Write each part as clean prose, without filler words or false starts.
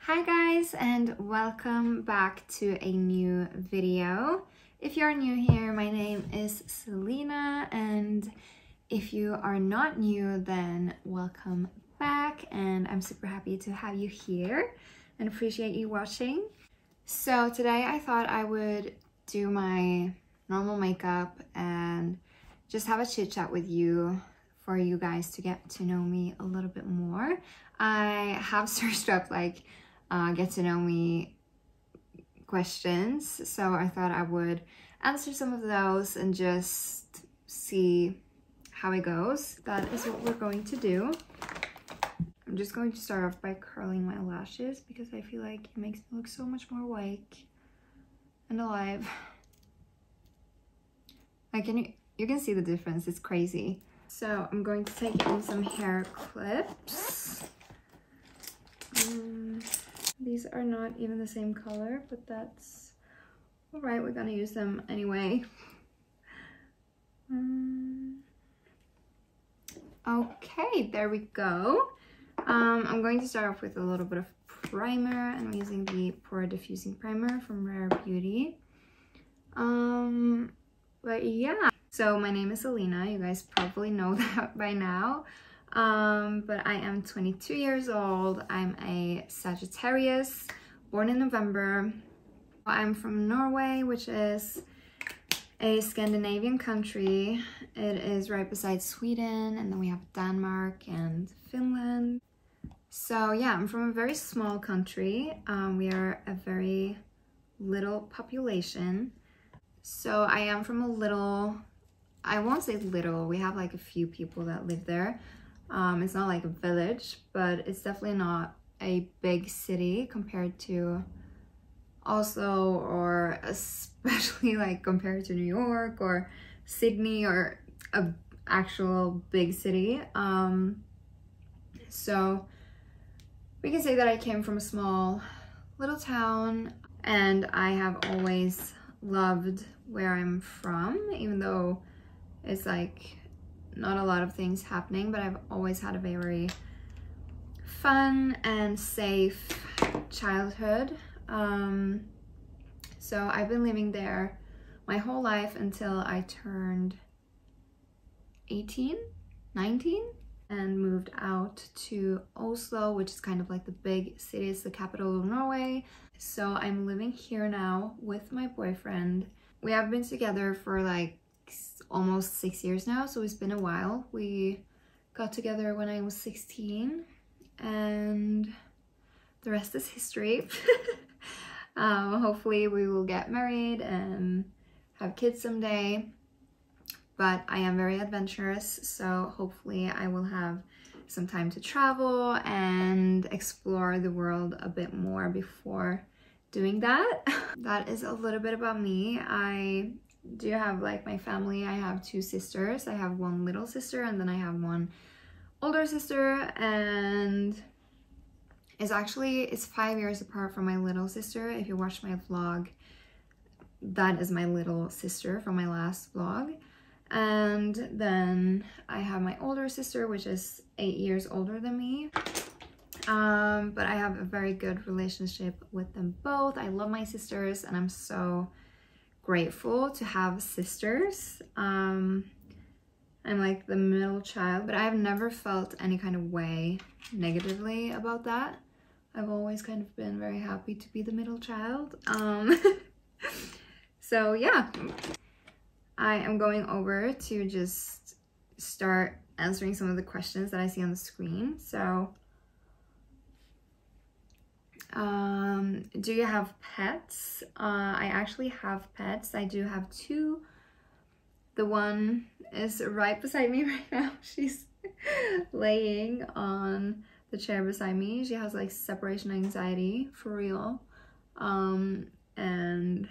Hi guys, and welcome back to a new video. If you're new here, my name is Selena, and if you are not new, then welcome back, and I'm super happy to have you here and appreciate you watching. So today I thought I would do my normal makeup and just have a chit chat with you for you guys to get to know me a little bit more. I have searched up like get to know me questions, so I thought I would answer some of those and just see how it goes. That is what we're going to do. I'm just going to start off by curling my lashes because I feel like it makes me look so much more awake and alive. Like, you can see the difference, it's crazy. So I'm going to take in some hair clips. These are not even the same color, but that's all right. We're gonna use them anyway. Okay, there we go. I'm going to start off with a little bit of primer. I'm using the Pore Diffusing Primer from Rare Beauty. But yeah, so my name is Selena. You guys probably know that by now. But I am 22 years old. I'm a Sagittarius, born in November. I'm from Norway, which is a Scandinavian country. It is right beside Sweden, and then we have Denmark and Finland. So yeah, I'm from a very small country. We are a very little population. So I am from a little, I won't say little, we have like a few people that live there. It's not like a village, but it's definitely not a big city compared to Oslo, or especially like compared to New York or Sydney or a actual big city. So we can say that I came from a small little town, and I have always loved where I'm from, even though it's like not a lot of things happening, but I've always had a very fun and safe childhood. So I've been living there my whole life until I turned 18, 19, and moved out to Oslo, which is kind of like the big city, it's the capital of Norway. So I'm living here now with my boyfriend. We have been together for like almost 6 years now, so it's been a while. We got together when I was 16, and the rest is history. Hopefully we will get married and have kids someday, but I am very adventurous, so hopefully I will have some time to travel and explore the world a bit more before doing that. That is a little bit about me. I do have like my family. I have two sisters. I have one little sister, and then I have one older sister, and it's 5 years apart from my little sister. If you watch my vlog, that is my little sister from my last vlog. And then I have my older sister, which is 8 years older than me. But I have a very good relationship with them both. I love my sisters, and I'm so grateful to have sisters. I'm like the middle child, but I've never felt any kind of way negatively about that. I've always kind of been very happy to be the middle child. So yeah, I am going over to just start answering some of the questions that I see on the screen. So do you have pets? I actually have pets. I do have two. The one is right beside me right now. She's laying on the chair beside me. She has like separation anxiety for real. And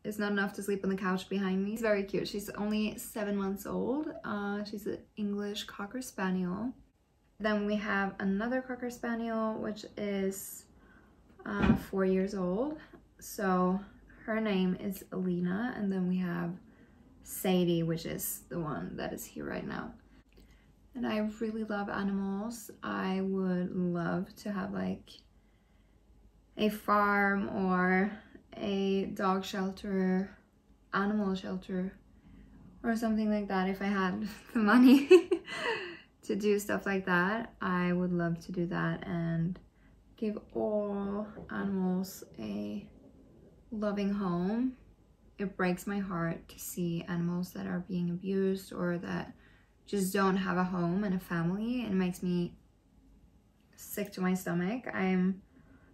it's not enough to sleep on the couch behind me. She's very cute. She's only 7 months old. She's an English Cocker Spaniel. Then we have another Cocker Spaniel, which is 4 years old. So her name is Alina, and then we have Sadie, which is the one that is here right now. And I really love animals. I would love to have like a farm or a dog shelter, animal shelter, or something like that. If I had the money to do stuff like that, I would love to do that and give all animals a loving home. It breaks my heart to see animals that are being abused or that just don't have a home and a family. It makes me sick to my stomach.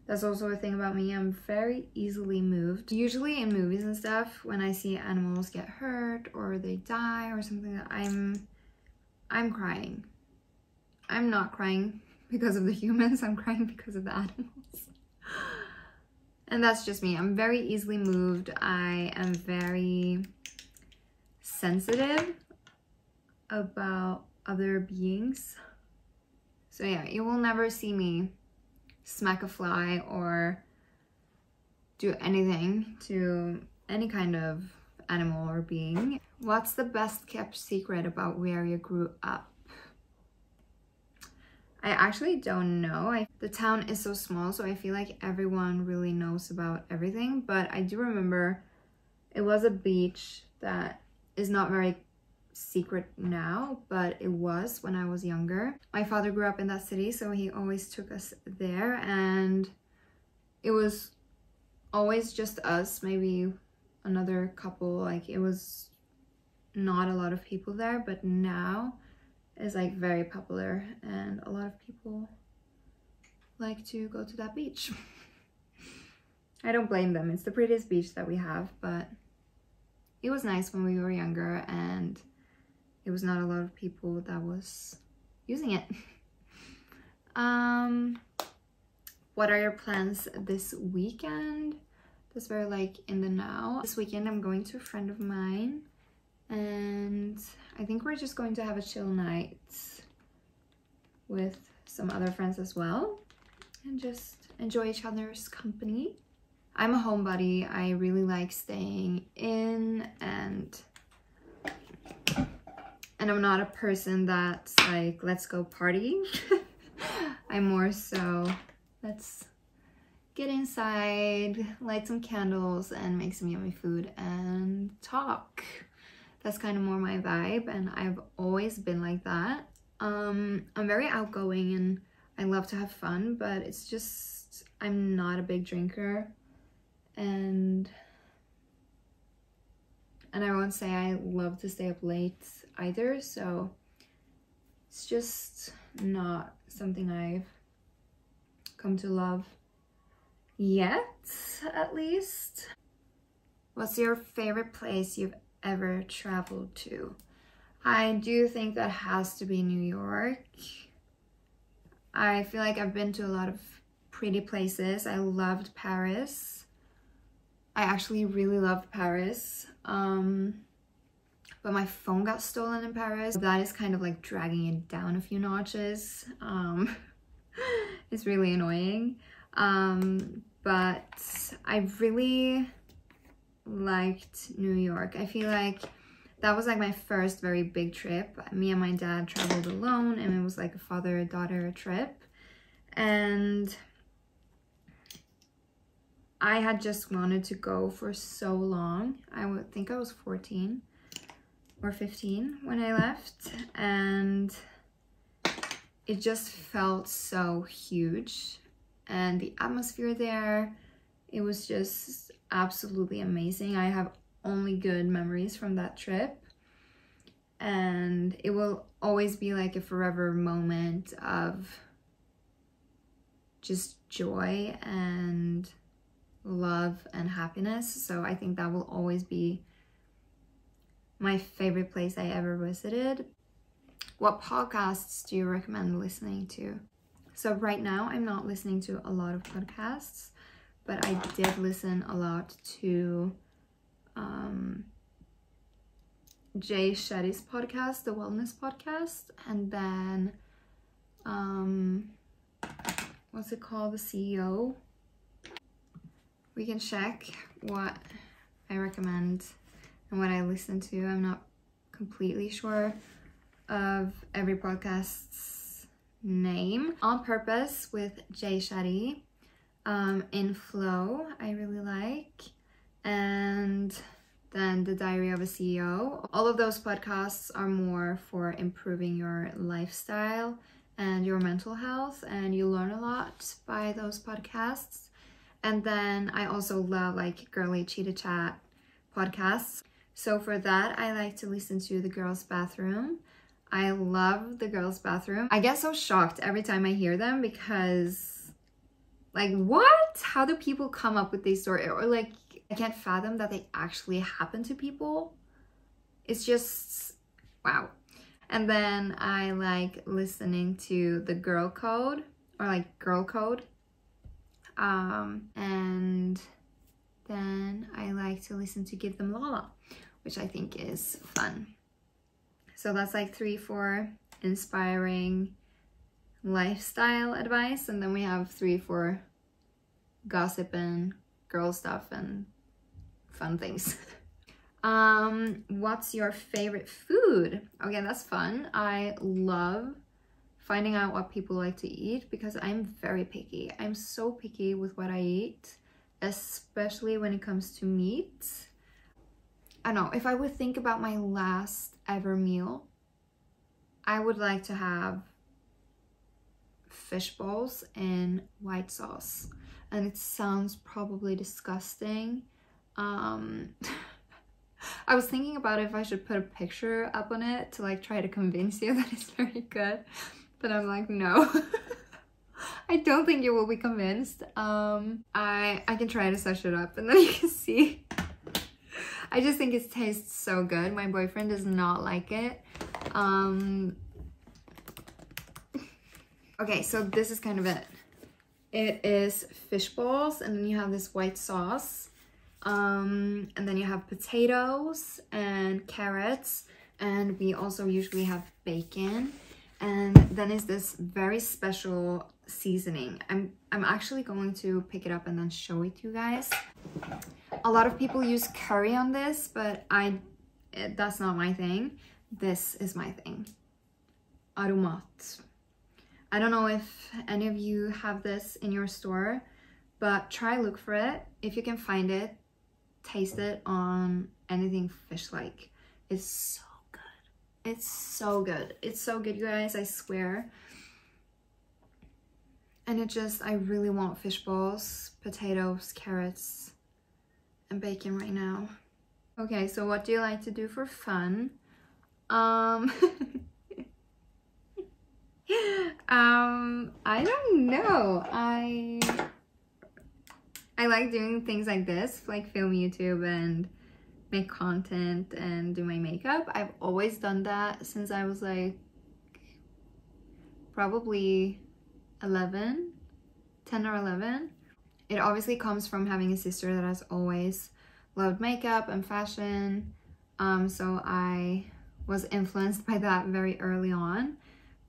That's also a thing about me. I'm very easily moved. Usually in movies and stuff, when I see animals get hurt or they die or something, I'm crying. I'm not crying because of the humans, I'm crying because of the animals. And that's just me. I'm very easily moved. I am very sensitive about other beings. So yeah, you will never see me smack a fly or do anything to any kind of animal or being. What's the best kept secret about where you grew up? I actually don't know. The town is so small, so I feel like everyone really knows about everything. But I do remember it was a beach that is not very secret now, but it was when I was younger. My father grew up in that city, so he always took us there, and it was always just us, maybe another couple. Like, it was not a lot of people there, but now is like very popular and a lot of people like to go to that beach. I don't blame them. It's the prettiest beach that we have, but it was nice when we were younger and it was not a lot of people that was using it. What are your plans this weekend? That's very like in the now. This weekend I'm going to a friend of mine and I think we're just going to have a chill night with some other friends as well and just enjoy each other's company. I'm a homebody. I really like staying in and I'm not a person that's like, let's go party. I'm more so, let's get inside, light some candles and make some yummy food and talk. That's kind of more my vibe, and I've always been like that. I'm very outgoing and I love to have fun, but it's just, I'm not a big drinker, and I won't say I love to stay up late either, so it's just not something I've come to love yet, at least. What's your favorite place you've ever traveled to? I do think that has to be New York. I feel like I've been to a lot of pretty places. I loved Paris. I actually really loved Paris. But my phone got stolen in Paris. That is kind of like dragging it down a few notches. It's really annoying. But I really liked New York. I feel like that was like my first very big trip. Me and my dad traveled alone and it was like a father-daughter trip, and I had just wanted to go for so long. I would think I was 14 or 15 when I left, and it just felt so huge, and the atmosphere there, it was just absolutely amazing. I have only good memories from that trip, and it will always be like a forever moment of just joy and love and happiness. So I think that will always be my favorite place I ever visited. What podcasts do you recommend listening to? So right now I'm not listening to a lot of podcasts, but I did listen a lot to Jay Shetty's podcast, the wellness podcast, and then what's it called, the CEO. We can check what I recommend and what I listen to. I'm not completely sure of every podcast's name. On Purpose with Jay Shetty. In Flow, I really like, and then The Diary of a CEO. All of those podcasts are more for improving your lifestyle and your mental health, and you learn a lot by those podcasts. And then I also love like girly cheetah chat podcasts. So for that, I like to listen to The Girls Bathroom. I love The Girls Bathroom. I get so shocked every time I hear them because like, what? How do people come up with these stories? Or like, I can't fathom that they actually happen to people. It's just, wow. And then I like listening to The Girl Code, or like Girl Code. And then I like to listen to Give Them Lala, which I think is fun. So that's like 3-4 inspiring lifestyle advice, and then we have 3-4 gossip and girl stuff and fun things. What's your favorite food? Okay, that's fun. I love finding out what people like to eat because I'm very picky. I'm so picky with what I eat, especially when it comes to meat. I don't know, if I would think about my last ever meal, I would like to have fish balls in white sauce. And it sounds probably disgusting. I was thinking about if I should put a picture up on it to like try to convince you that it's very good, but I'm like, no. I don't think you will be convinced. I can try to search it up and then you can see. I just think it tastes so good. My boyfriend does not like it. Okay, so this is kind of it. It is fish balls, and then you have this white sauce. And then you have potatoes and carrots, and we also usually have bacon. And then is this very special seasoning. I'm actually going to pick it up and then show it to you guys. A lot of people use curry on this, but that's not my thing. This is my thing. Aromat. I don't know if any of you have this in your store, but try look for it. If you can find it, taste it on anything fish-like. It's so good. It's so good. It's so good, you guys, I swear. And I really want fish balls, potatoes, carrots, and bacon right now. Okay, so what do you like to do for fun? I don't know. I like doing things like this, like film YouTube and make content and do my makeup. I've always done that since I was like probably 10 or 11. It obviously comes from having a sister that has always loved makeup and fashion. So I was influenced by that very early on.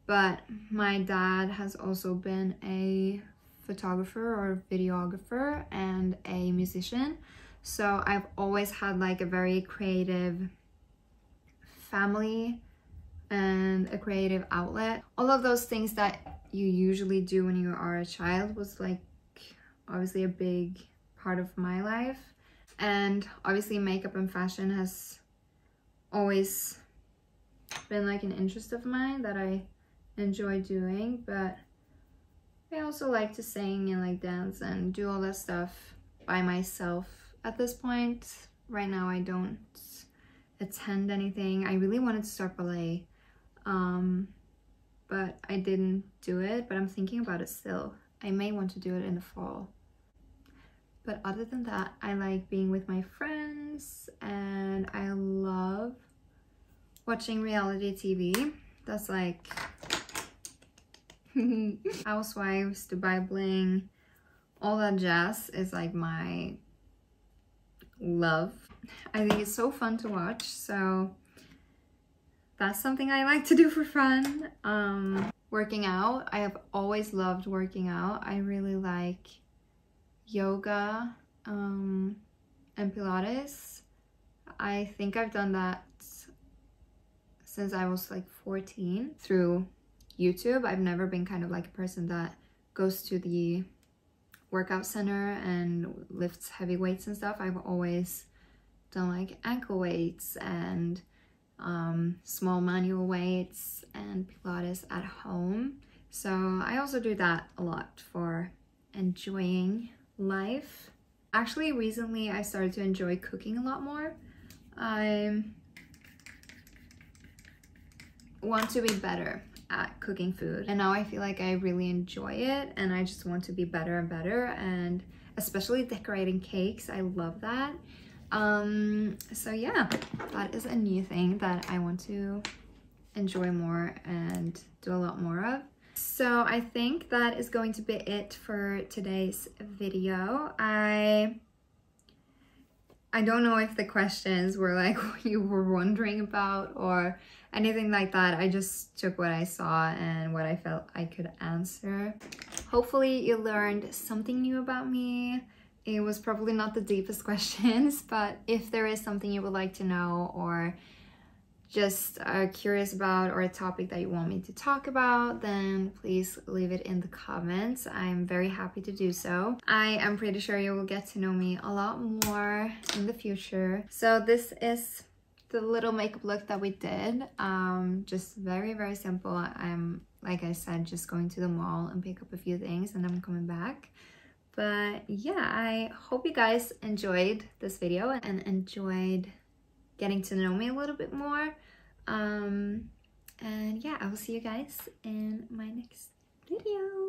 But my dad has also been a photographer or videographer and a musician. So I've always had like a very creative family and a creative outlet. All of those things that you usually do when you are a child was like obviously a big part of my life. And obviously makeup and fashion has always been like an interest of mine that I enjoy doing, but I also like to sing and like dance and do all that stuff by myself at this point. Right now I don't attend anything. I really wanted to start ballet, but I didn't do it, but I'm thinking about it still. I may want to do it in the fall. But other than that, I like being with my friends and I love watching reality TV. That's like Housewives, Dubai Bling, all that jazz is like my love. I think it's so fun to watch, so that's something I like to do for fun. Working out, I have always loved working out. I really like yoga and Pilates. I think I've done that since I was like 14 through YouTube. I've never been kind of like a person that goes to the workout center and lifts heavy weights and stuff, I've always done like ankle weights and small manual weights and Pilates at home. So I also do that a lot for enjoying life. Actually, recently I started to enjoy cooking a lot more. I want to be better at cooking food, and now I feel like I really enjoy it, and I just want to be better and better, and especially decorating cakes. I love that. So yeah, that is a new thing that I want to enjoy more and do a lot more of. So I think that is going to be it for today's video. I don't know if the questions were like what you were wondering about or anything like that. I just took what I saw and what I felt I could answer. Hopefully you learned something new about me. It was probably not the deepest questions, but if there is something you would like to know or just are curious about, or a topic that you want me to talk about, then please leave it in the comments. I'm very happy to do so. I am pretty sure you will get to know me a lot more in the future. So this is the little makeup look that we did. Just very, very simple. I'm, like I said, just going to the mall and pick up a few things and I'm coming back. But yeah, I hope you guys enjoyed this video and enjoyed getting to know me a little bit more. And yeah, I will see you guys in my next video.